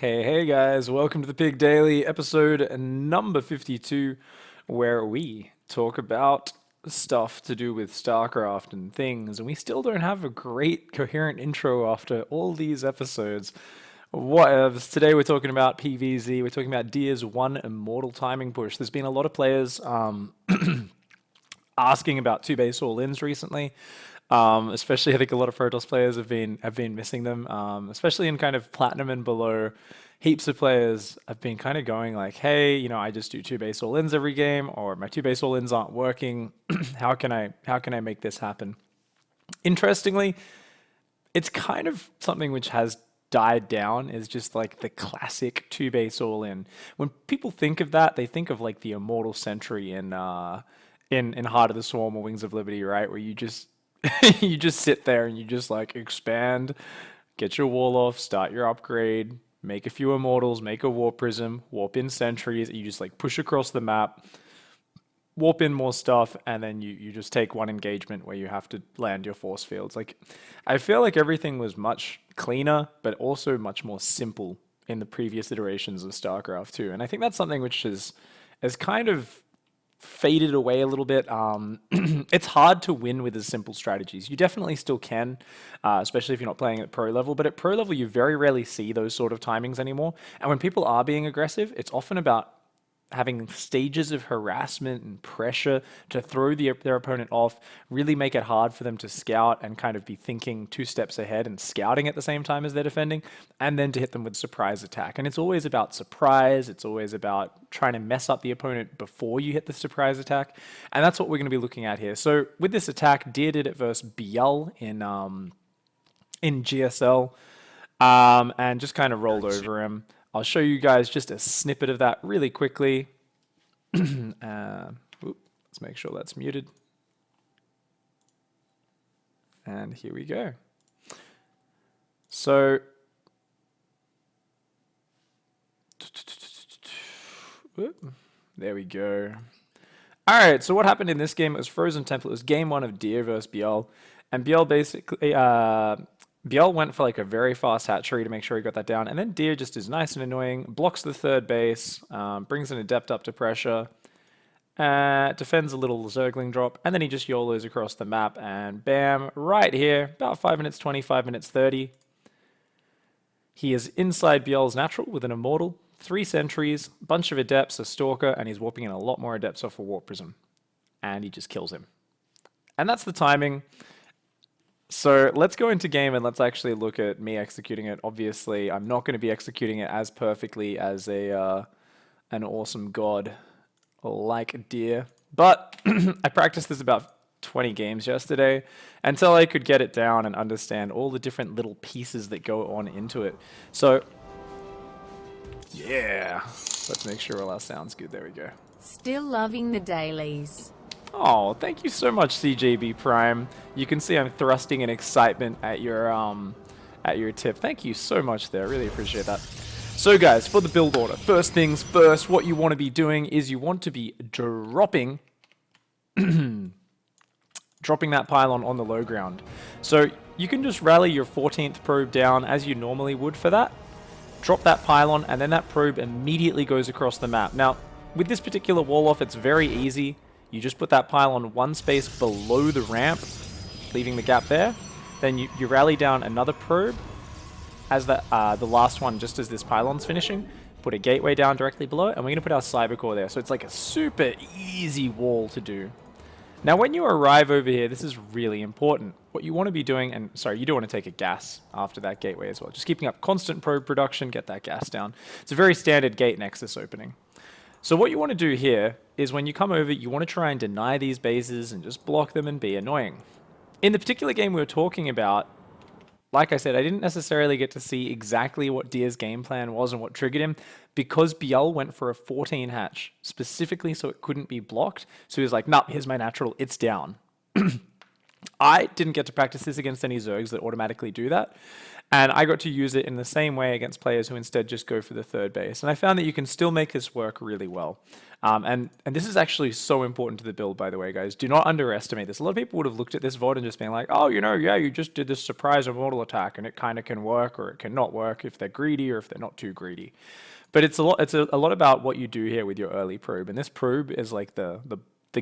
Hey guys, welcome to the Pig Daily, episode number 52, where we talk about stuff to do with StarCraft and things, and we still don't have a great coherent intro after all these episodes. Whatevs. Today we're talking about PvZ, we're talking about Deer's one immortal timing push. There's been a lot of players asking about two base all-ins recently. Especially, I think a lot of Protoss players have been missing them, especially in kind of platinum and below. Heaps of players have been kind of going like, "Hey, I just do two base all-ins every game, or my two base all-ins aren't working. How can I make this happen?" Interestingly, it's kind of something which has died down. Is just like the classic two base all-in. When people think of that, they think of like the Immortal Sentry in Heart of the Swarm or Wings of Liberty, right? Where you just you just sit there and you just like expand, get your wall off, start your upgrade, make a few immortals, make a warp prism, warp in sentries, and you just like push across the map, warp in more stuff, and then you just take one engagement where you have to land your force fields. Like, I feel like everything was much cleaner, but also much more simple in the previous iterations of StarCraft 2. And I think that's something which is kind of faded away a little bit. It's hard to win with as simple strategies. You definitely still can, especially if you're not playing at pro level. But at pro level, you very rarely see those sort of timings anymore. And when people are being aggressive, it's often about having stages of harassment and pressure to throw their opponent off, really make it hard for them to scout and kind of be thinking two steps ahead and scouting at the same time as they're defending, and then to hit them with surprise attack. And it's always about surprise, it's always about trying to mess up the opponent before you hit the surprise attack, and that's what we're going to be looking at here. So with this attack, Deer did it versus Biel in GSL, and just kind of rolled over him. I'll show you guys just a snippet of that really quickly. Let's make sure that's muted. And here we go. So, there we go. All right, so what happened in this game? It was Frozen Temple. It was game one of Deer versus Biel. And Biel basically... Biel went for like a very fast hatchery to make sure he got that down, and then Deer just is nice and annoying, blocks the third base, brings an Adept up to pressure, defends a little Zergling drop, and then he just YOLOs across the map, and bam, right here, about 5 minutes 20, 5 minutes 30. He is inside Biel's natural with an Immortal, 3 sentries, bunch of Adepts, a Stalker, and he's warping in a lot more Adepts off a Warp Prism. And he just kills him. And that's the timing. So let's go into game and let's actually look at me executing it. Obviously, I'm not going to be executing it as perfectly as an awesome god like Deer. But I practiced this about 20 games yesterday until I could get it down and understand all the different little pieces that go on into it. So, yeah. Let's make sure all our sound's good. There we go. Still loving the dailies. Oh, thank you so much, CJB Prime. You can see I'm thrusting in excitement at your tip. Thank you so much there. I really appreciate that. So guys, for the build order, first things first, what you want to be doing is you want to be dropping dropping that pylon on the low ground. So you can just rally your 14th probe down as you normally would for that. Drop that pylon, and then that probe immediately goes across the map. Now, with this particular wall off, it's very easy. You just put that pylon one space below the ramp, leaving the gap there. Then you rally down another probe as the last one, just as this pylon's finishing. Put a gateway down directly below, and we're going to put our cybercore there. So it's like a super easy wall to do. Now, when you arrive over here, this is really important. What you want to be doing, and sorry, you do want to take a gas after that gateway as well. Just keeping up constant probe production, get that gas down. It's a very standard gate nexus opening. So what you want to do here is when you come over, you want to try and deny these bases and just block them and be annoying. In the particular game we were talking about, like I said, I didn't necessarily get to see exactly what Deer's game plan was and what triggered him, because Biel went for a 14 hatch specifically so it couldn't be blocked. So he was like, nah, here's my natural, it's down. I didn't get to practice this against any Zergs that automatically do that. And I got to use it in the same way against players who instead just go for the third base. And I found that you can still make this work really well. And this is actually so important to the build, by the way, guys. Do not underestimate this. A lot of people would have looked at this VOD and just been like, oh, you know, yeah, you just did this surprise immortal attack, and it kind of can work or it cannot work if they're greedy or if they're not too greedy. But it's a lot about what you do here with your early probe. And this probe is like the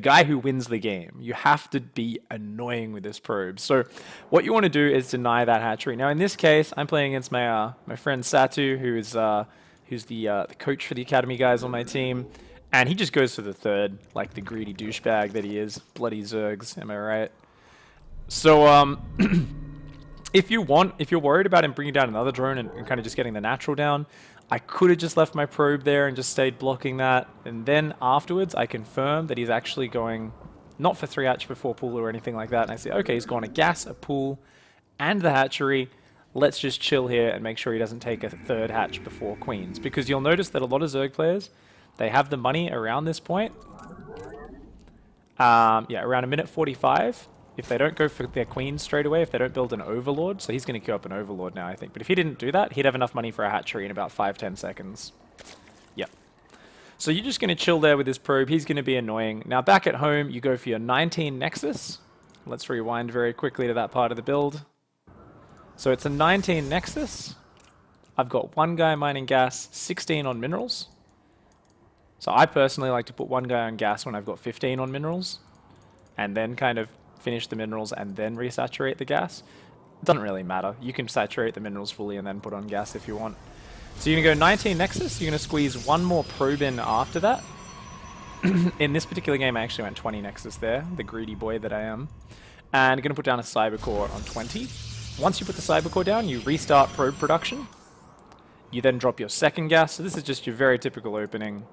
guy who wins the game. You have to be annoying with this probe. So what you want to do is deny that hatchery. Now, in this case, I'm playing against my friend Satu, who's the coach for the academy guys on my team. And he just goes for the third, like the greedy douchebag that he is. Bloody Zergs, am I right? So, if you're worried about him bringing down another drone and kind of just getting the natural down, I could have just left my probe there and just stayed blocking that. And then afterwards, I confirmed that he's actually going not for 3 hatch before pool or anything like that. And I say, okay, he's going to gas a pool and the hatchery. Let's just chill here and make sure he doesn't take a 3rd hatch before queens. Because you'll notice that a lot of Zerg players, they have the money around this point. Yeah, around a minute 45. If they don't go for their queen straight away, if they don't build an overlord, so he's going to queue up an overlord now, I think. But if he didn't do that, he'd have enough money for a hatchery in about 5-10 seconds. Yep. So you're just going to chill there with this probe. He's going to be annoying. Now back at home, you go for your 19 Nexus. Let's rewind very quickly to that part of the build. So it's a 19 Nexus. I've got 1 guy mining gas, 16 on minerals. So I personally like to put 1 guy on gas when I've got 15 on minerals, and then kind of finish the minerals and then resaturate the gas. It doesn't really matter. You can saturate the minerals fully and then put on gas if you want. So you're going to go 19 Nexus. You're going to squeeze 1 more probe in after that. In this particular game, I actually went 20 Nexus there, the greedy boy that I am. And going to put down a Cyber Core on 20. Once you put the Cyber Core down, you restart probe production. You then drop your 2nd gas. So this is just your very typical opening.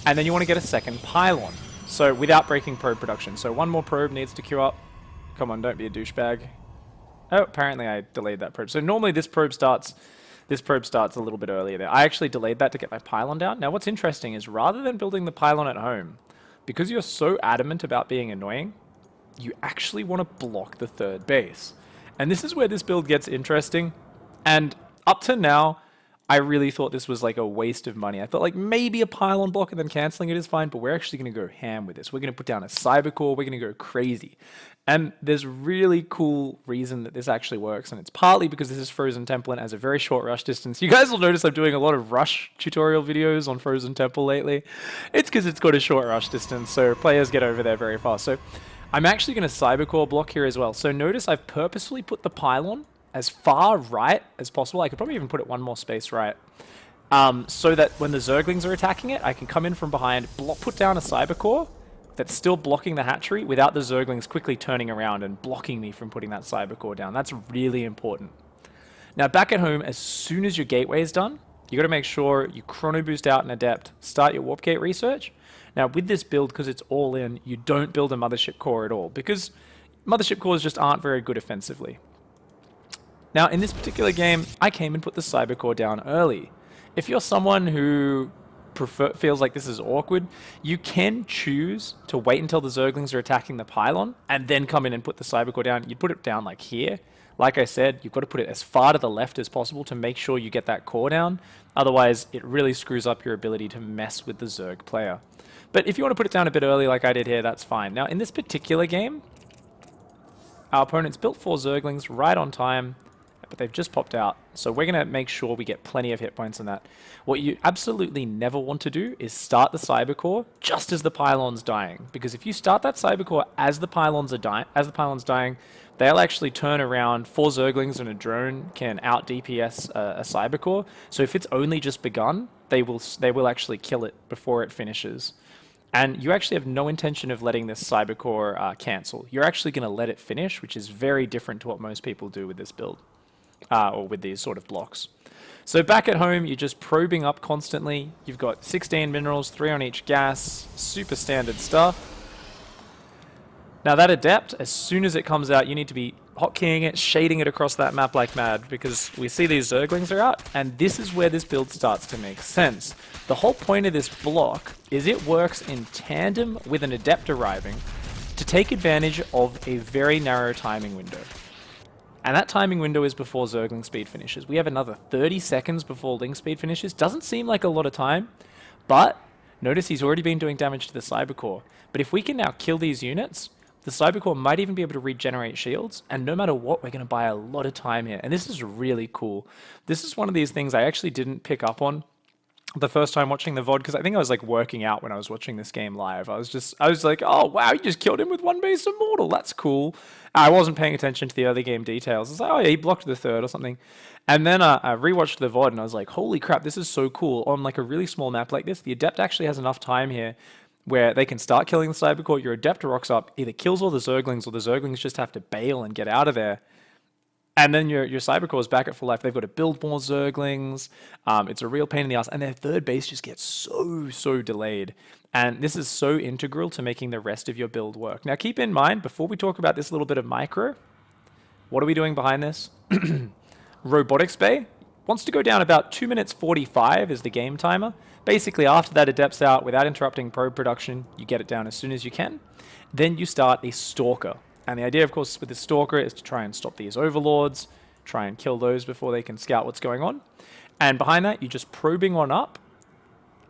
And then you want to get a 2nd pylon. So without breaking probe production. So 1 more probe needs to queue up. Come on, don't be a douchebag. Oh, apparently I delayed that probe. So normally this probe starts a little bit earlier there. I actually delayed that to get my pylon down. Now what's interesting is rather than building the pylon at home, because you're so adamant about being annoying, you actually want to block the 3rd base. And this is where this build gets interesting. And up to now, I really thought this was like a waste of money. I thought like maybe a pylon block and then cancelling it is fine, but we're actually going to go ham with this. We're going to put down a Cyber Core. We're going to go crazy. And there's really cool reason that this actually works, and it's partly because this is Frozen Temple and has a very short rush distance. You guys will notice I'm doing a lot of rush tutorial videos on Frozen Temple lately. It's because it's got a short rush distance, so players get over there very fast. So I'm actually going to Cyber Core block here as well. So notice I've purposefully put the pylon as far right as possible. I could probably even put it 1 more space right. So that when the Zerglings are attacking it, I can come in from behind, put down a Cyber Core that's still blocking the hatchery without the Zerglings quickly turning around and blocking me from putting that Cyber Core down. That's really important. Now back at home, as soon as your gateway is done, you got to make sure you chrono boost out an Adept, start your warp gate research. Now with this build, because it's all in, you don't build a Mothership Core at all, because Mothership Cores just aren't very good offensively. Now, in this particular game, I came and put the Cyber Core down early. If you're someone who feels like this is awkward, you can choose to wait until the Zerglings are attacking the pylon and then come in and put the Cyber Core down. You'd put it down like here. Like I said, you've got to put it as far to the left as possible to make sure you get that core down. Otherwise, it really screws up your ability to mess with the Zerg player. But if you want to put it down a bit early like I did here, that's fine. Now, in this particular game, our opponent's built 4 Zerglings right on time, but they've just popped out. So we're going to make sure we get plenty of hit points on that. What you absolutely never want to do is start the Cyber Core just as the pylon's dying. Because if you start that Cyber Core as the pylon's dying, they'll actually turn around. 4 Zerglings and a drone can out DPS a Cyber Core. So if it's only just begun, they will actually kill it before it finishes. And you actually have no intention of letting this Cyber Core cancel. You're actually going to let it finish, which is very different to what most people do with this build. Or with these sort of blocks. So back at home, you're just probing up constantly. You've got 16 minerals, 3 on each gas, super standard stuff. Now that Adept, as soon as it comes out, you need to be hotkeying it, shading it across that map like mad, because we see these Zerglings are out, and this is where this build starts to make sense. The whole point of this block is it works in tandem with an Adept arriving to take advantage of a very narrow timing window. And that timing window is before Zergling speed finishes. We have another 30 seconds before Ling speed finishes. Doesn't seem like a lot of time, but notice he's already been doing damage to the Cybercore. But if we can now kill these units, the Cybercore might even be able to regenerate shields, and no matter what, we're going to buy a lot of time here. And this is really cool. This is one of these things I actually didn't pick up on the first time watching the VOD, because I think I was like working out when I was watching this game live. I was like, oh wow, you just killed him with one base immortal. That's cool. I wasn't paying attention to the early game details. I was like, oh yeah, he blocked the third or something. And then I rewatched the VOD and I was like, holy crap, this is so cool. On like a really small map like this, the Adept actually has enough time here where they can start killing the Cybercore. Your Adept rocks up, either kills all the Zerglings, or the Zerglings just have to bail and get out of there. And then your Cybercore is back at full life. They've got to build more Zerglings. It's a real pain in the ass. And their third base just gets so delayed. And this is so integral to making the rest of your build work. Now keep in mind, before we talk about this little bit of micro, what are we doing behind this? Robotics Bay wants to go down about 2 minutes 45 is the game timer. Basically, after that Adept's out, without interrupting probe production, you get it down as soon as you can. Then you start a Stalker. And the idea, of course, with the Stalker is to try and stop these Overlords, try and kill those before they can scout what's going on. And behind that, you're just probing on up,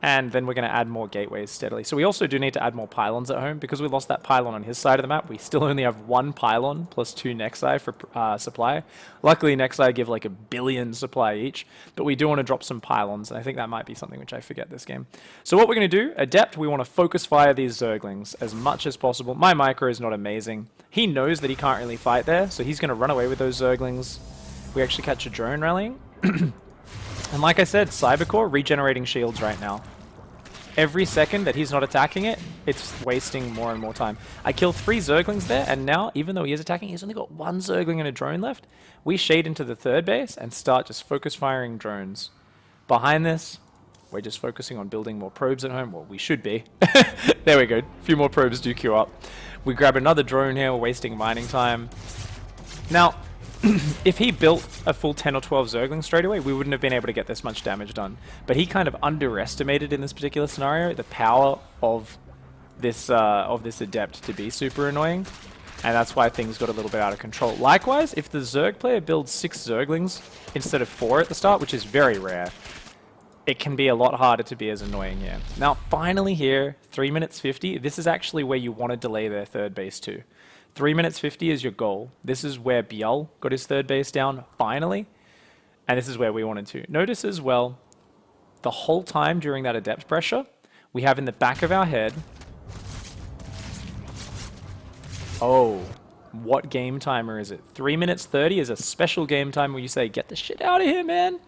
and then we're going to add more gateways steadily. So we also do need to add more pylons at home. Because we lost that pylon on his side of the map, we still only have 1 pylon plus 2 Nexi for supply. Luckily, Nexi give like 1 billion supply each, but we do want to drop some pylons, and I think that might be something which I forget this game. So what we're going to do, Adept, we want to focus fire these Zerglings as much as possible. My micro is not amazing. He knows that he can't really fight there, so he's going to run away with those Zerglings. We actually catch a drone rallying. And like I said, Cybercore regenerating shields right now. Every second that he's not attacking it, it's wasting more and more time. I killed 3 Zerglings there, and now, even though he is attacking, he's only got 1 Zergling and a drone left. We shade into the third base and start just focus firing drones. Behind this, we're just focusing on building more probes at home. Well, we should be. There we go. A few more probes do queue up. We grab another drone here, we're wasting mining time. Now, if he built a full 10 or 12 Zerglings straight away, we wouldn't have been able to get this much damage done. But he kind of underestimated in this particular scenario the power of this Adept to be super annoying. And that's why things got a little bit out of control. Likewise, if the Zerg player builds 6 Zerglings instead of 4 at the start, which is very rare, it can be a lot harder to be as annoying here. Now, finally here, 3 minutes 50, this is actually where you want to delay their third base to. 3 minutes 50 is your goal. This is where Bial got his third base down, finally. And this is where we wanted to. Notice as well, the whole time during that Adept pressure, we have in the back of our head, oh, what game timer is it? 3 minutes 30 is a special game time where you say, get the shit out of here, man.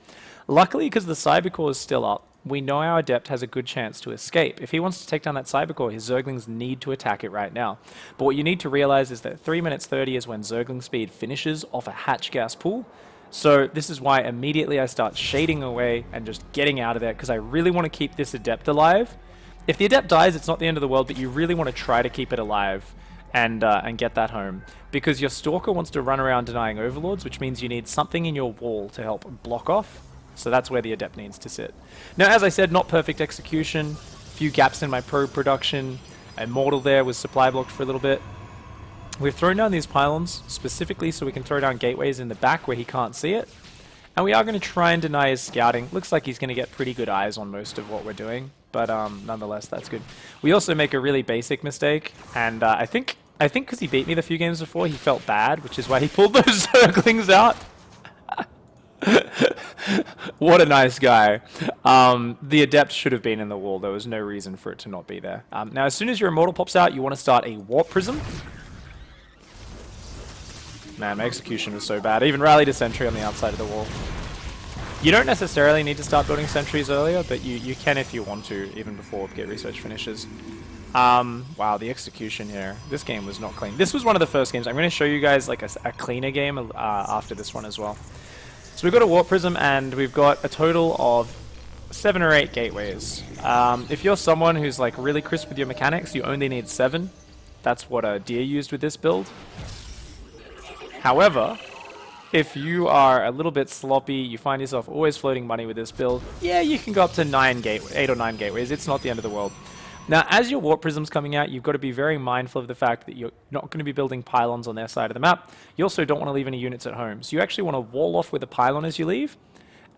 Luckily, because the Cybercore is still up, we know our Adept has a good chance to escape. If he wants to take down that Cybercore, his Zerglings need to attack it right now. But what you need to realize is that 3 minutes 30 is when Zergling speed finishes off a hatch gas pool. So this is why immediately I start shading away and just getting out of there, because I really want to keep this Adept alive. If the Adept dies, it's not the end of the world, but you really want to try to keep it alive and get that home. Because your Stalker wants to run around denying Overlords, which means you need something in your wall to help block off. So that's where the Adept needs to sit. Now, as I said, not perfect execution. Few gaps in my probe production. Immortal there was supply blocked for a little bit. We've thrown down these pylons specifically so we can throw down gateways in the back where he can't see it. And we are going to try and deny his scouting. Looks like he's going to get pretty good eyes on most of what we're doing. But nonetheless, that's good. We also make a really basic mistake. And I think because he beat me the few games before, he felt bad, which is why he pulled those Zerglings out. What a nice guy. The Adept should have been in the wall. There was no reason for it to not be there. Now, as soon as your Immortal pops out, you want to start a Warp Prism. Man, my execution was so bad. I even rallied a sentry on the outside of the wall. You don't necessarily need to start building sentries earlier, but you can if you want to, even before Get Research finishes. Wow, the execution here. This game was not clean. This was one of the first games. I'm going to show you guys like a cleaner game after this one as well. So we've got a Warp Prism, and we've got a total of 7 or 8 gateways. If you're someone who's like really crisp with your mechanics, you only need 7. That's what Deer used with this build. However, if you are a little bit sloppy, you find yourself always floating money with this build, yeah, you can go up to 8 or 9 gateways. It's not the end of the world. Now, as your warp prism's coming out, you've got to be very mindful of the fact that you're not going to be building pylons on their side of the map. You also don't want to leave any units at home. So you actually want to wall off with a pylon as you leave,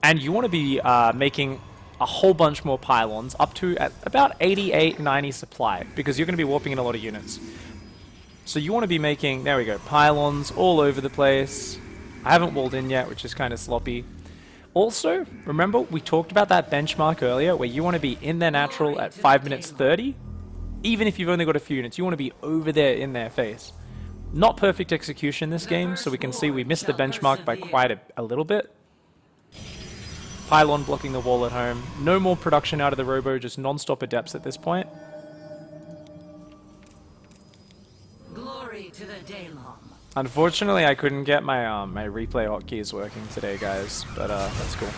and you want to be making a whole bunch more pylons up to at about 88, 90 supply, because you're going to be warping in a lot of units. So you want to be making, there we go, pylons all over the place. I haven't walled in yet, which is kind of sloppy. Also, remember we talked about that benchmark earlier where you want to be in their natural at 5 minutes 30? Even if you've only got a few units, you want to be over there in their face. Not perfect execution this game, so we can see we missed the benchmark by quite a little bit. Pylon blocking the wall at home. No more production out of the robo, just non-stop adepts at this point. Glory to the Daylon. Unfortunately, I couldn't get my my replay hotkeys working today, guys, but that's cool.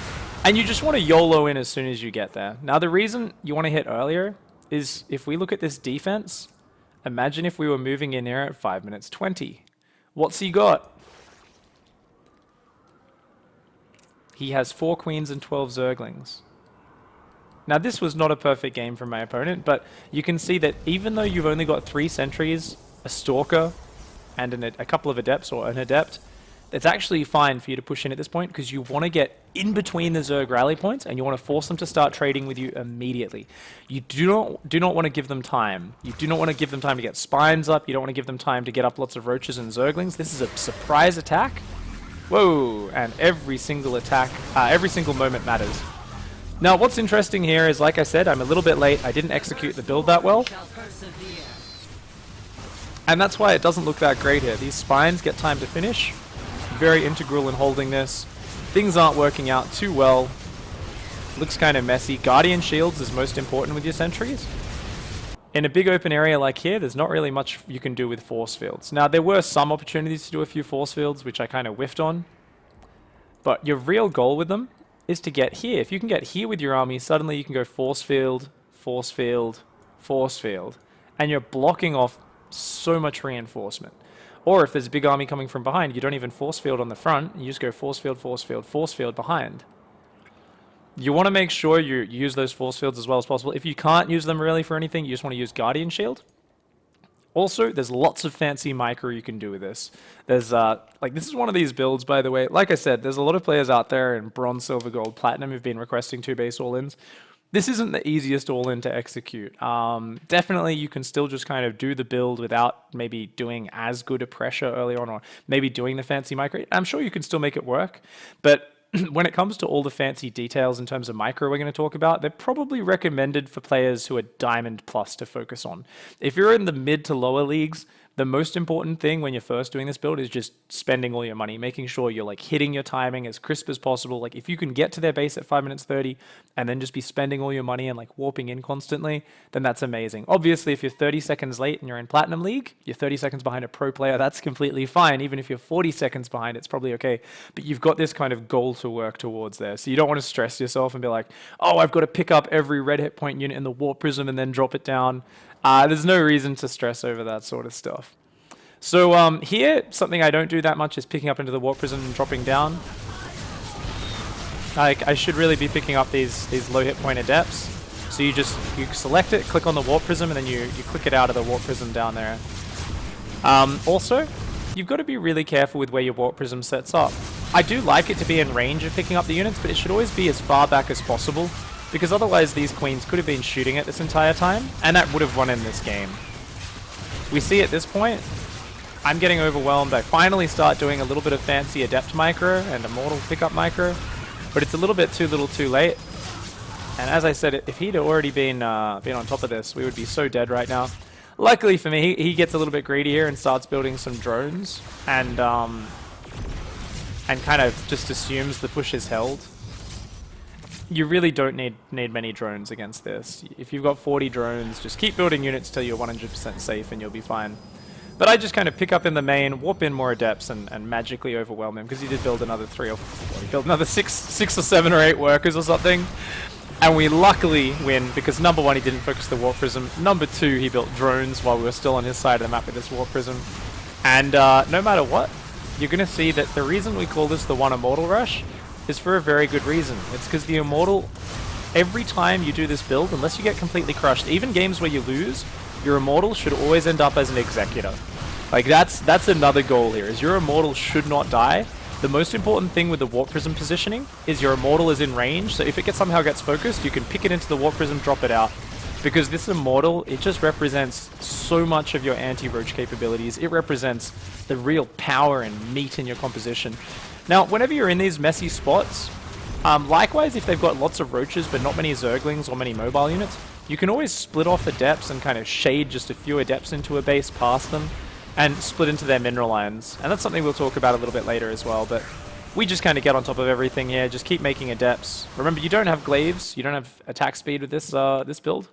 And you just want to YOLO in as soon as you get there. Now, the reason you want to hit earlier is if we look at this defense, imagine if we were moving in here at 5 minutes 20. What's he got? He has 4 queens and 12 zerglings. Now, this was not a perfect game from my opponent, but you can see that even though you've only got 3 sentries, a stalker, and a couple of adepts or an adept, it's actually fine for you to push in at this point because you want to get in between the Zerg rally points and you want to force them to start trading with you immediately. You do not want to give them time. You do not want to give them time to get spines up. You don't want to give them time to get up lots of roaches and zerglings. This is a surprise attack. Whoa! And every single attack, every single moment matters. Now, what's interesting here is, like I said, I'm a little bit late. I didn't execute the build that well. And that's why it doesn't look that great here. These spines get time to finish. Very integral in holding this. Things aren't working out too well. Looks kind of messy. Guardian shields is most important with your sentries. In a big open area like here, there's not really much you can do with force fields. Now, there were some opportunities to do a few force fields, which I kind of whiffed on. But your real goal with them is to get here. If you can get here with your army, suddenly you can go force field, force field, force field. And you're blocking off so much reinforcement. Or if there's a big army coming from behind, you don't even force field on the front, you just go force field, force field, force field behind. You want to make sure you use those force fields as well as possible. If you can't use them really for anything, you just want to use Guardian Shield. Also, there's lots of fancy micro you can do with this. There's, like, this is one of these builds, by the way. Like I said, there's a lot of players out there in Bronze, Silver, Gold, Platinum who've been requesting 2-base all-ins. This isn't the easiest all-in to execute. Definitely, you can still just kind of do the build without maybe doing as good a pressure early on, or maybe doing the fancy micro. I'm sure you can still make it work, but when it comes to all the fancy details in terms of micro we're going to talk about, they're probably recommended for players who are Diamond Plus to focus on. If you're in the mid to lower leagues, the most important thing when you're first doing this build is just spending all your money, making sure you're like hitting your timing as crisp as possible. Like if you can get to their base at 5 minutes 30 and then just be spending all your money and like warping in constantly, then that's amazing. Obviously, if you're 30 seconds late and you're in Platinum League, you're 30 seconds behind a pro player, that's completely fine. Even if you're 40 seconds behind, it's probably okay. But you've got this kind of goal to work towards there. So you don't want to stress yourself and be like, oh, I've got to pick up every red hit point unit in the Warp Prism and then drop it down. There's no reason to stress over that sort of stuff. So here, something I don't do that much is picking up into the Warp Prism and dropping down. I should really be picking up these low hit point adepts. So you select it, click on the Warp Prism, and then you click it out of the Warp Prism down there. Also, you've got to be really careful with where your Warp Prism sets up. I do like it to be in range of picking up the units, but it should always be as far back as possible, because otherwise these queens could have been shooting it this entire time, and that would have won in this game. We see at this point, I'm getting overwhelmed. I finally start doing a little bit of fancy adept micro and immortal pickup micro, but it's a little bit too little too late. And as I said, if he'd already been on top of this, we would be so dead right now. Luckily for me, he gets a little bit greedy here and starts building some drones and kind of just assumes the push is held. You really don't need many drones against this. If you've got 40 drones, just keep building units till you're 100% safe and you'll be fine. But I just kind of pick up in the main, warp in more adepts, and magically overwhelm him, because he did build another six or 7 or 8 workers or something. And we luckily win, because number 1, he didn't focus the Warp Prism. Number 2, he built drones while we were still on his side of the map with this Warp Prism. And no matter what, you're going to see that the reason we call this the 1 Immortal Rush is for a very good reason. It's because the Immortal every time you do this build, unless you get completely crushed, even games where you lose, your immortal should always end up as an executor. Like that's another goal here, is your immortal should not die. The most important thing with the warp prism positioning is your immortal is in range, so if it somehow gets focused, you can pick it into the warp prism, drop it out. Because this immortal, it just represents so much of your anti-roach capabilities. It represents the real power and meat in your composition. Now, whenever you're in these messy spots, likewise, if they've got lots of roaches but not many zerglings or many mobile units, you can always split off adepts and kind of shade just a few adepts into a base past them and split into their mineral lines. And that's something we'll talk about a little bit later as well, but we just kind of get on top of everything here, just keep making adepts. Remember, you don't have glaives, you don't have attack speed with this build.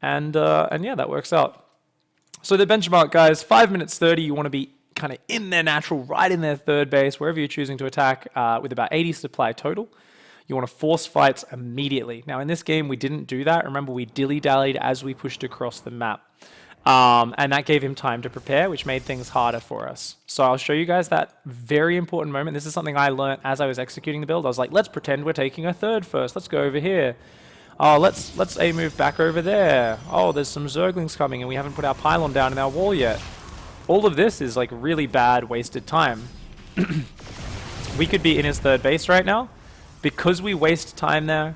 And yeah, that works out. So the benchmark, guys, 5 minutes 30, you want to be kind of in their natural, right in their third base, wherever you're choosing to attack, with about 80 supply total. You want to force fights immediately. Now, in this game, we didn't do that. Remember, we dilly-dallied as we pushed across the map. And that gave him time to prepare, which made things harder for us. So I'll show you guys that very important moment. This is something I learned as I was executing the build. I was like, let's pretend we're taking a third first. Let's go over here. Oh, let's A move back over there. Oh, there's some zerglings coming and we haven't put our pylon down in our wall yet. All of this is like really bad wasted time. We could be in his third base right now. Because we waste time there,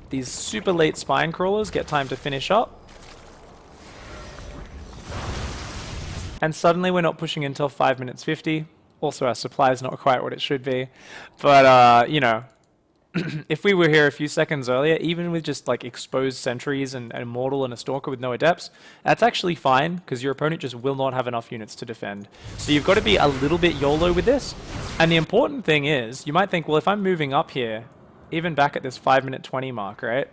these super late spine crawlers get time to finish up. And suddenly we're not pushing until 5 minutes 50. Also, our supply is not quite what it should be. But, you know, if we were here a few seconds earlier, even with just like exposed sentries and an immortal and a stalker with no adepts, that's actually fine because your opponent just will not have enough units to defend. So you've got to be a little bit YOLO with this. And the important thing is, you might think, well, if I'm moving up here, even back at this 5 minute 20 mark, right?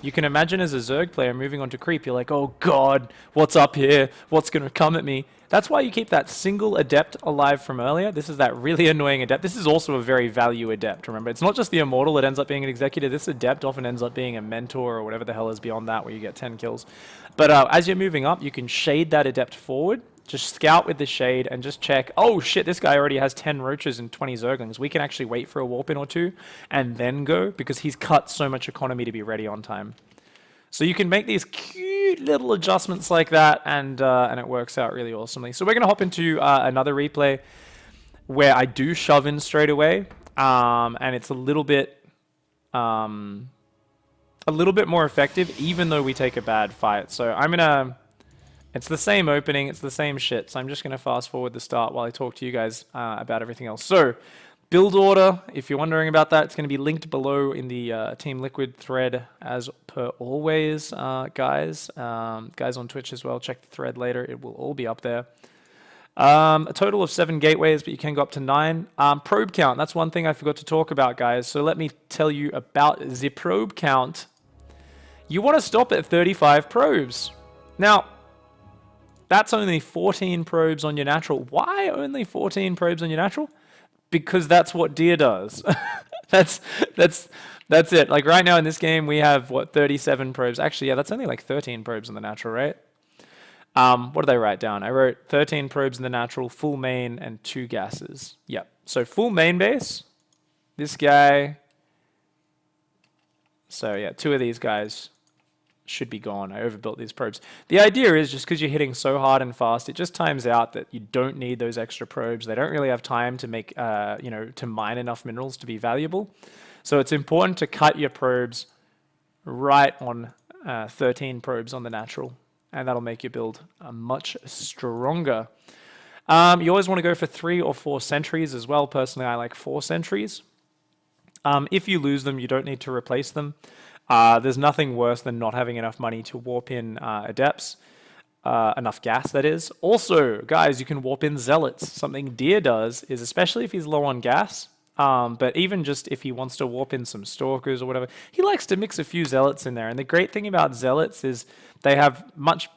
You can imagine as a Zerg player moving on to creep, you're like, oh god, what's up here? What's going to come at me? That's why you keep that single adept alive from earlier. This is that really annoying adept. This is also a very value adept, remember. It's not just the immortal that ends up being an executor. This adept often ends up being a mentor or whatever the hell is beyond that where you get 10 kills. But as you're moving up, you can shade that adept forward. Just scout with the shade and just check, oh shit, this guy already has 10 roaches and 20 zerglings. We can actually wait for a warp in or two and then go because he's cut so much economy to be ready on time. So you can make these cute little adjustments like that and it works out really awesomely. So we're going to hop into another replay where I do shove in straight away and it's a little bit more effective even though we take a bad fight. So I'm going to... It's the same opening, it's the same shit, so I'm just going to fast forward the start while I talk to you guys about everything else. So, build order, if you're wondering about that, it's going to be linked below in the Team Liquid thread as per always, guys. Guys on Twitch as well, check the thread later, it will all be up there. A total of 7 gateways, but you can go up to 9. Probe count, that's one thing I forgot to talk about, guys. So let me tell you about the probe count. You want to stop at 35 probes. Now, that's only 14 probes on your natural. Why only 14 probes on your natural? Because that's what deer does. that's it. Like right now in this game, we have, what, 37 probes. Actually, yeah, that's only like 13 probes on the natural, right? What did I write down? I wrote 13 probes in the natural, full main, and 2 gases. Yep. So full main base, this guy. So yeah, 2 of these guys should be gone. I overbuilt these probes. The idea is just because you're hitting so hard and fast, it just times out that you don't need those extra probes. They don't really have time to make, you know, to mine enough minerals to be valuable. So it's important to cut your probes right on 13 probes on the natural, and that'll make your build much stronger. You always want to go for 3 or 4 sentries as well. Personally, I like 4 sentries. If you lose them, you don't need to replace them. There's nothing worse than not having enough money to warp in adepts. Enough gas, that is. Also, guys, you can warp in zealots. Something Deer does is, especially if he's low on gas, but even just if he wants to warp in some stalkers or whatever, he likes to mix a few zealots in there. And the great thing about zealots is they have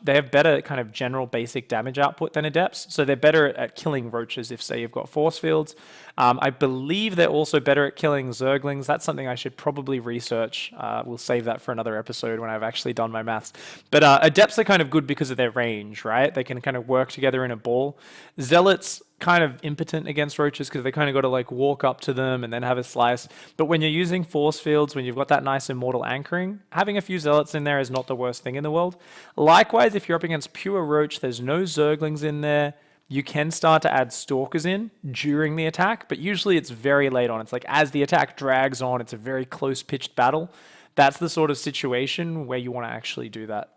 better kind of general basic damage output than Adepts. So they're better at killing roaches if, say, you've got force fields. I believe they're also better at killing Zerglings. That's something I should probably research. We'll save that for another episode when I've actually done my maths. But Adepts are kind of good because of their range, right? They can kind of work together in a ball. Zealots kind of impotent against roaches because they kind of got to like walk up to them and then have a slice. But when you're using force fields, when you've got that nice immortal anchoring, having a few zealots in there is not the worst thing in the world. Likewise, if you're up against pure roach, there's no Zerglings in there. You can start to add stalkers in during the attack, but usually it's very late on. It's like as the attack drags on, it's a very close pitched battle. That's the sort of situation where you want to actually do that.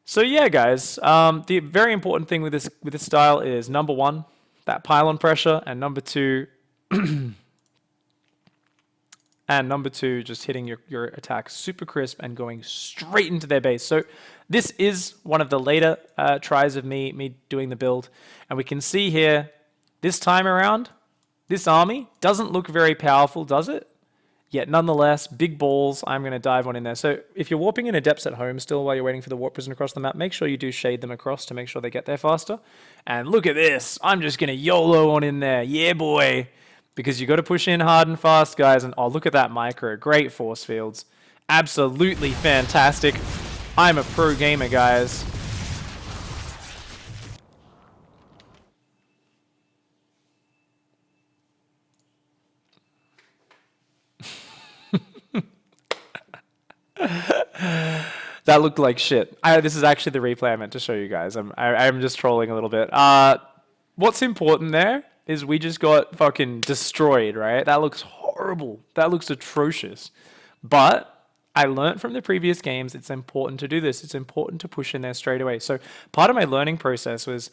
So yeah, guys, the very important thing with this style is number one, that pylon pressure, and number two, just hitting your attack super crisp and going straight into their base. So this is one of the later tries of me doing the build, and we can see here this time around, this army doesn't look very powerful, does it? Yet nonetheless, big balls, I'm going to dive on in there. So if you're warping in Adepts at home still while you're waiting for the warp prison across the map, make sure you do shade them across to make sure they get there faster. And look at this. I'm just going to YOLO on in there. Yeah, boy. Because you got to push in hard and fast, guys. And oh, look at that micro. Great force fields. Absolutely fantastic. I'm a pro gamer, guys. That looked like shit. This is actually the replay I meant to show you guys. I'm just trolling a little bit. What's important there is we just got fucking destroyed, right? That looks horrible. That looks atrocious. But I learned from the previous games, it's important to do this. It's important to push in there straight away. So part of my learning process was,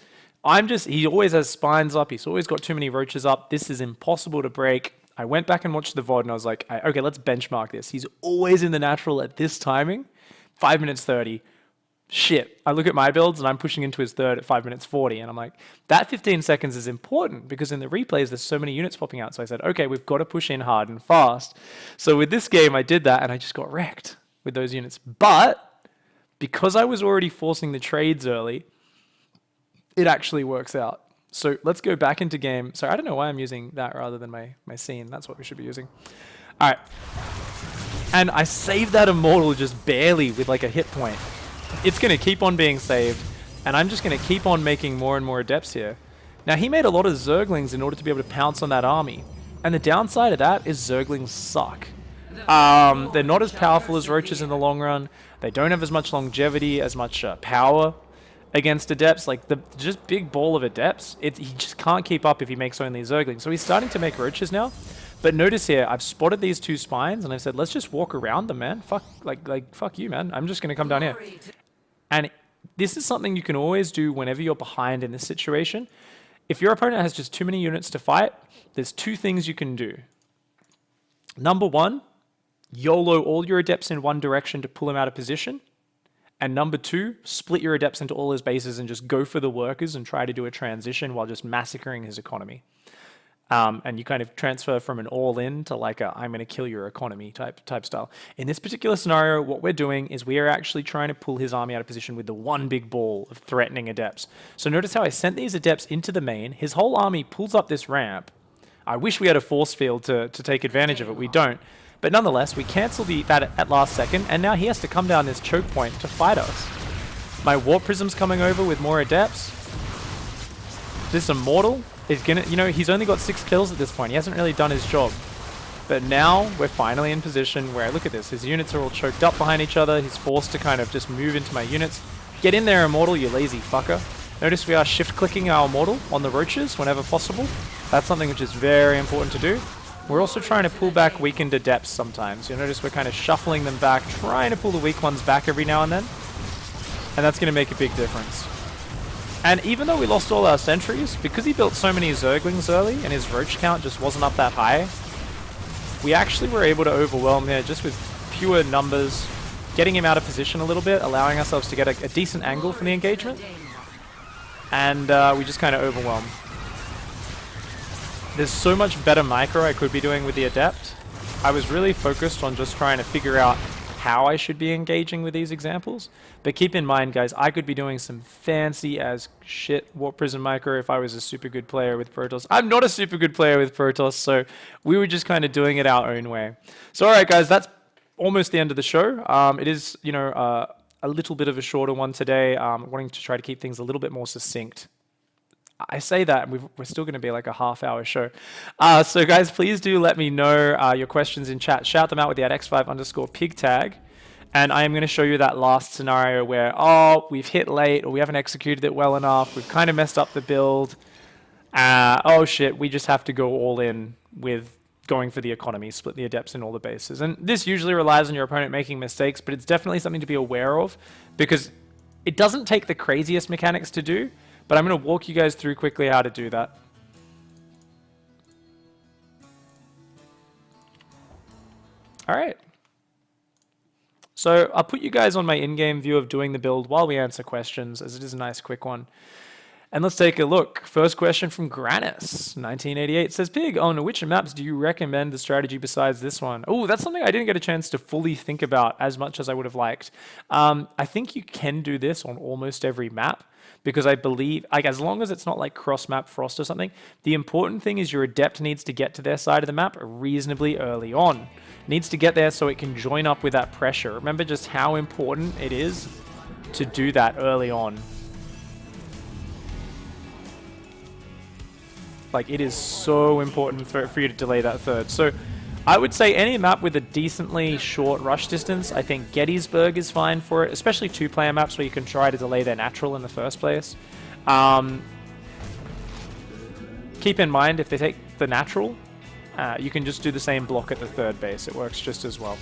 he always has spines up. He's always got too many roaches up. This is impossible to break. I went back and watched the VOD and I was like, okay, let's benchmark this. He's always in the natural at this timing, 5 minutes 30. Shit. I look at my builds and I'm pushing into his third at 5 minutes 40. And I'm like, that 15 seconds is important because in the replays, there's so many units popping out. So I said, okay, we've got to push in hard and fast. So with this game, I did that and I just got wrecked with those units. But because I was already forcing the trades early, it actually works out. So let's go back into game. So I don't know why I'm using that rather than my scene. That's what we should be using. All right. And I saved that immortal just barely with like a hit point. It's going to keep on being saved. And I'm just going to keep on making more and more adepts here. Now, he made a lot of Zerglings in order to be able to pounce on that army. And the downside of that is Zerglings suck. They're not as powerful as roaches in the long run. They don't have as much longevity, as much power against adepts. Like the just big ball of adepts, he just can't keep up if he makes only Zerglings. So he's starting to make roaches now. But notice here, I've spotted these two spines and I said, let's just walk around them, man. Fuck you, man. I'm just going to come down here. And this is something you can always do whenever you're behind in this situation. If your opponent has just too many units to fight, there's two things you can do. Number one, YOLO all your adepts in one direction to pull him out of position. And number two, split your adepts into all his bases and just go for the workers and try to do a transition while just massacring his economy. And you kind of transfer from an all-in to like a I'm going to kill your economy type style. In this particular scenario, what we're doing is we are actually trying to pull his army out of position with the one big ball of threatening adepts. So notice how I sent these adepts into the main. His whole army pulls up this ramp. I wish we had a force field to take advantage of it. We don't. But nonetheless, we cancel that at last second, and now he has to come down this choke point to fight us. My Warp Prism's coming over with more adepts. This Immortal is gonna, he's only got 6 kills at this point. He hasn't really done his job. But now we're finally in position where, look at this, his units are all choked up behind each other. He's forced to kind of just move into my units. Get in there, Immortal, you lazy fucker. Notice we are shift-clicking our Immortal on the roaches whenever possible. That's something which is very important to do. We're also trying to pull back weakened adepts sometimes. You'll notice we're kind of shuffling them back, trying to pull the weak ones back every now and then. And that's going to make a big difference. And even though we lost all our sentries, because he built so many Zerglings early and his roach count just wasn't up that high, we actually were able to overwhelm there just with pure numbers, getting him out of position a little bit, allowing ourselves to get a decent angle from the engagement. And we just kind of overwhelmed. There's so much better micro I could be doing with the Adept. I was really focused on just trying to figure out how I should be engaging with these examples. But keep in mind, guys, I could be doing some fancy as shit Warp Prism Micro if I was a super good player with Protoss. I'm not a super good player with Protoss, so we were just kind of doing it our own way. So all right, guys, that's almost the end of the show. It is, you know, a little bit of a shorter one today, wanting to try to keep things a little bit more succinct. I say that, and we're still going to be like a half-hour show. So guys, please do let me know your questions in chat. Shout them out with the @x5_pig tag. And I am going to show you that last scenario where, oh, we've hit late, or we haven't executed it well enough. We've kind of messed up the build. Oh shit, we just have to go all in with going for the economy, split the adepts in all the bases. And this usually relies on your opponent making mistakes, but it's definitely something to be aware of, because it doesn't take the craziest mechanics to do. But I'm going to walk you guys through quickly how to do that. All right. So I'll put you guys on my in-game view of doing the build while we answer questions, as it is a nice quick one. And let's take a look. First question from Granis, 1988, says, Pig, on which maps do you recommend the strategy besides this one? Oh, that's something I didn't get a chance to fully think about as much as I would have liked. I think you can do this on almost every map, because I believe, like, as long as it's not like cross-map frost or something, the important thing is your adept needs to get to their side of the map reasonably early on. Needs to get there so it can join up with that pressure. Remember just how important it is to do that early on. Like, it is so important for you to delay that third. So I would say any map with a decently short rush distance, I think Gettysburg is fine for it, especially two-player maps where you can try to delay their natural in the first place. Keep in mind, if they take the natural, you can just do the same block at the third base. It works just as well.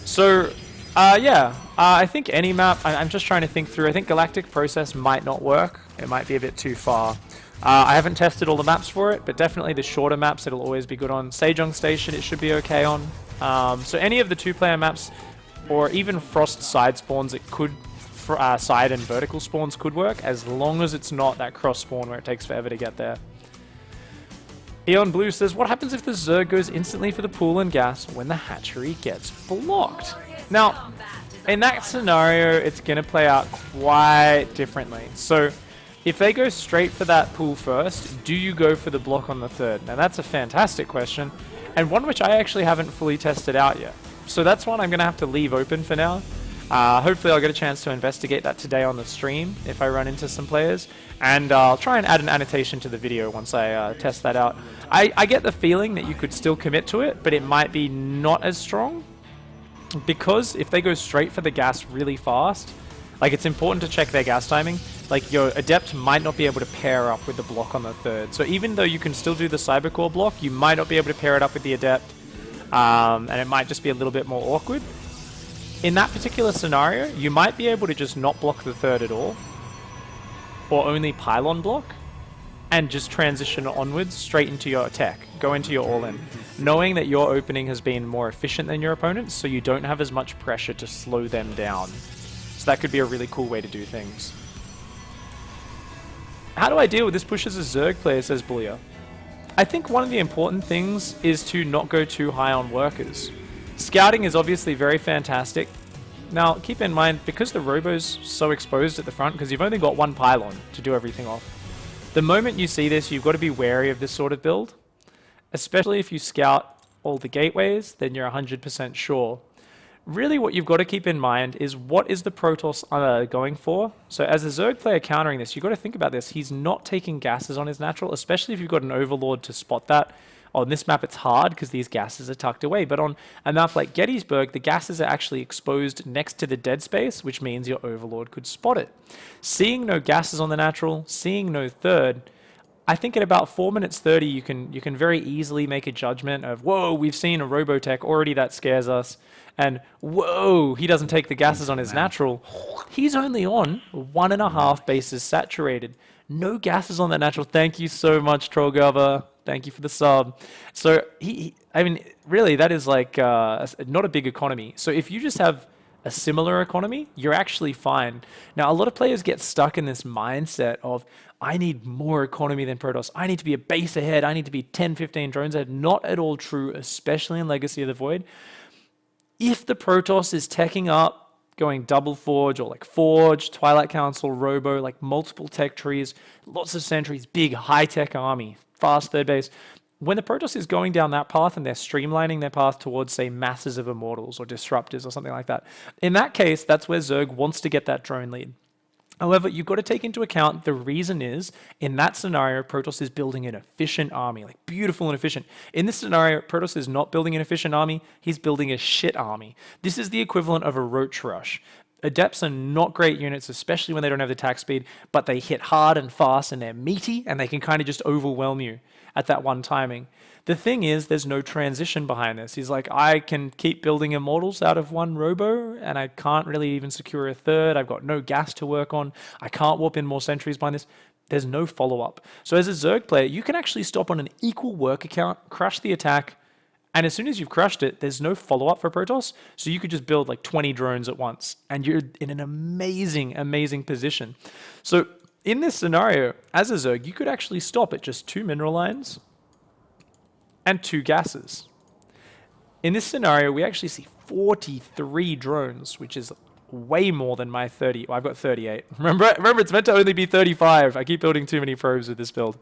So, yeah, I think any map, I'm just trying to think through. I think Galactic Process might not work. It might be a bit too far. I haven't tested all the maps for it, but definitely the shorter maps it'll always be good on. Sejong Station it should be okay on. So any of the two-player maps, or even Frost side spawns, it could, side and vertical spawns could work, as long as it's not that cross spawn where it takes forever to get there. Eon Blue says, what happens if the Zerg goes instantly for the pool and gas when the hatchery gets blocked? Now, in that scenario, it's going to play out quite differently. So if they go straight for that pool first, do you go for the block on the third? Now that's a fantastic question, and one which I actually haven't fully tested out yet. So that's one I'm going to have to leave open for now. Hopefully I'll get a chance to investigate that today on the stream if I run into some players, and I'll try and add an annotation to the video once I test that out. I get the feeling that you could still commit to it, but it might be not as strong, because if they go straight for the gas really fast, like, it's important to check their gas timing. Like, your adept might not be able to pair up with the block on the third. So even though you can still do the cybercore block, you might not be able to pair it up with the adept, and it might just be a little bit more awkward. In that particular scenario, you might be able to just not block the third at all, or only pylon block, and just transition onwards straight into your attack. Go into your all-in, knowing that your opening has been more efficient than your opponent's, so you don't have as much pressure to slow them down. So that could be a really cool way to do things. How do I deal with this push as a Zerg player, says Bullia? I think one of the important things is to not go too high on workers. Scouting is obviously very fantastic. Now, keep in mind, because the robo's so exposed at the front, because you've only got one pylon to do everything off, the moment you see this, you've got to be wary of this sort of build. Especially if you scout all the gateways, then you're 100% sure. Really what you've got to keep in mind is, what is the Protoss going for? So as a Zerg player countering this, you've got to think about this. He's not taking gases on his natural, especially if you've got an Overlord to spot that. On this map, it's hard because these gases are tucked away. But on a map like Gettysburg, the gases are actually exposed next to the dead space, which means your Overlord could spot it. Seeing no gases on the natural, seeing no third, I think at about 4 minutes 30, you can very easily make a judgment of, whoa, we've seen a Robotech, already that scares us. And whoa, he doesn't take the gases on his natural. He's only on 1.5 bases saturated. No gases on that natural. Thank you so much, Trollgover. Thank you for the sub. So I mean, really, that is like not a big economy. So if you just have a similar economy, you're actually fine. Now, a lot of players get stuck in this mindset of, I need more economy than Protoss. I need to be a base ahead. I need to be 10, 15 drones ahead. Not at all true, especially in Legacy of the Void. If the Protoss is teching up, going double Forge or like Forge, Twilight Council, Robo, like multiple tech trees, lots of sentries, big high-tech army, fast third base. When the Protoss is going down that path and they're streamlining their path towards, say, masses of Immortals or Disruptors or something like that, in that case, that's where Zerg wants to get that drone lead. However, you've got to take into account the reason is, in that scenario, Protoss is building an efficient army, like beautiful and efficient. In this scenario, Protoss is not building an efficient army, he's building a shit army. This is the equivalent of a Roach Rush. Adepts are not great units, especially when they don't have the attack speed, but they hit hard and fast and they're meaty and they can kind of just overwhelm you at that one timing. The thing is, there's no transition behind this. He's like, I can keep building Immortals out of one Robo, and I can't really even secure a third. I've got no gas to work on. I can't warp in more sentries behind this. There's no follow-up. So as a Zerg player, you can actually stop on an equal work account, crush the attack, and as soon as you've crushed it, there's no follow-up for Protoss, so you could just build like 20 drones at once, and you're in an amazing, amazing position. So in this scenario, as a Zerg, you could actually stop at just 2 mineral lines and 2 gases. In this scenario, we actually see 43 drones, which is way more than my 30. Well, I've got 38. Remember, it's meant to only be 35. I keep building too many probes with this build.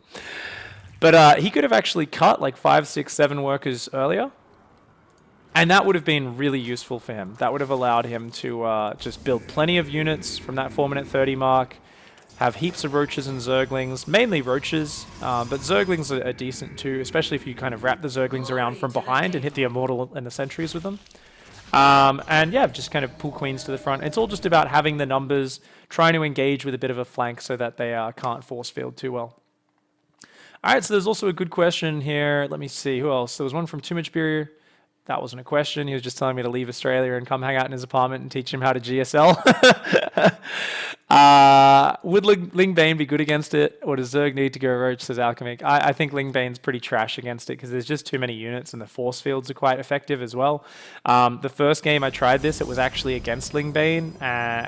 But he could have actually cut like 5, 6, 7 workers earlier, and that would have been really useful for him. That would have allowed him to just build plenty of units from that 4-minute 30 mark, have heaps of Roaches and Zerglings, mainly Roaches, but Zerglings are decent too, especially if you kind of wrap the Zerglings around from behind and hit the Immortal and the sentries with them. And yeah, just kind of pull Queens to the front. It's all just about having the numbers, trying to engage with a bit of a flank so that they can't force field too well. All right, so there's also a good question here. Let me see, who else? There was one from Too Much Beer. That wasn't a question. He was just telling me to leave Australia and come hang out in his apartment and teach him how to GSL. Would Ling Bane be good against it, or does Zerg need to go Roach, says Alchemic? I think Ling Bane's pretty trash against it because there's just too many units and the force fields are quite effective as well. The first game I tried this, it was actually against Ling Bane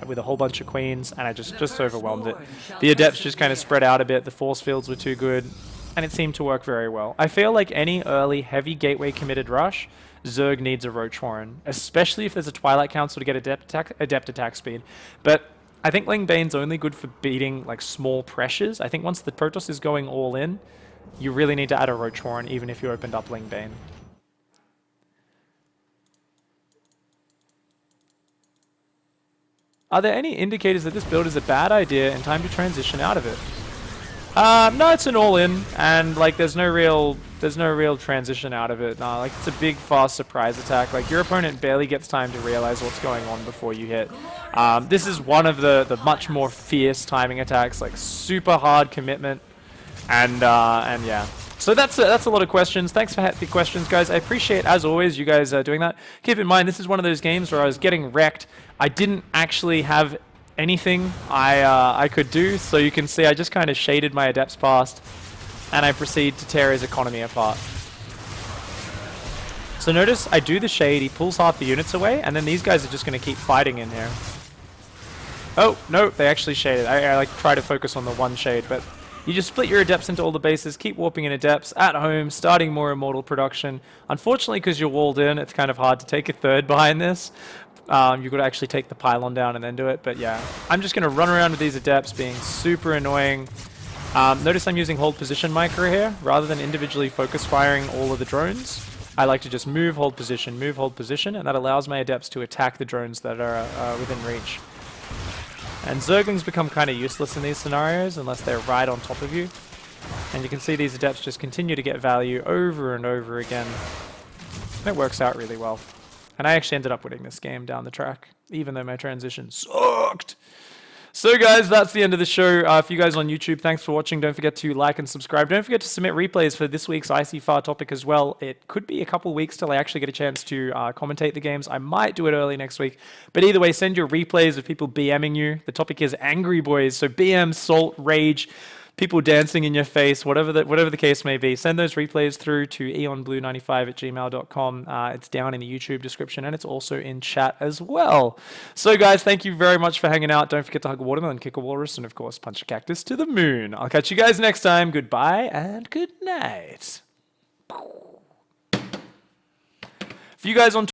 with a whole bunch of Queens, and I just overwhelmed it. The Adepts just kind of spread out a bit, the force fields were too good, and it seemed to work very well. I feel like any early heavy gateway committed rush, Zerg needs a Roach Warren, especially if there's a Twilight Council to get adept attack speed. But I think Ling Bane's only good for beating like small pressures. I think once the Protoss is going all in, you really need to add a Roach Warren, even if you opened up Ling Bane. Are there any indicators that this build is a bad idea and time to transition out of it? No, it's an all-in, and like there's no real transition out of it. No, like it's a big, fast surprise attack. Like your opponent barely gets time to realize what's going on before you hit. This is one of the much more fierce timing attacks, like super hard commitment, and yeah. So that's a lot of questions. Thanks for the questions, guys. I appreciate, as always, you guys doing that. Keep in mind, this is one of those games where I was getting wrecked. I didn't actually have anything I could do, so you can see I just kind of shaded my Adepts past, and I proceed to tear his economy apart. So notice I do the shade, he pulls half the units away, and then these guys are just going to keep fighting in here. Oh, no, they actually shaded. I like try to focus on the one shade, but you just split your Adepts into all the bases, keep warping in Adepts, at home, starting more Immortal production. Unfortunately, because you're walled in, it's kind of hard to take a third behind this. You've got to actually take the pylon down and then do it, but yeah. I'm just going to run around with these Adepts, being super annoying. Notice I'm using hold position micro here, rather than individually focus firing all of the drones. I like to just move, hold position, and that allows my Adepts to attack the drones that are within reach. And Zerglings become kind of useless in these scenarios, unless they're right on top of you. And you can see these Adepts just continue to get value over and over again. And it works out really well. And I actually ended up winning this game down the track, even though my transition sucked. So guys, that's the end of the show. For you guys on YouTube, thanks for watching. Don't forget to like and subscribe. Don't forget to submit replays for this week's ICYFAR topic as well. It could be a couple weeks till I actually get a chance to commentate the games. I might do it early next week. But either way, send your replays of people BMing you. The topic is Angry Boys. So BM, Salt, Rage. people dancing in your face, whatever the case may be. Send those replays through to eonblue95@gmail.com. It's down in the YouTube description, and it's also in chat as well. So, guys, thank you very much for hanging out. Don't forget to hug a watermelon, kick a walrus, and, of course, punch a cactus to the moon. I'll catch you guys next time. Goodbye and good night. For you guys on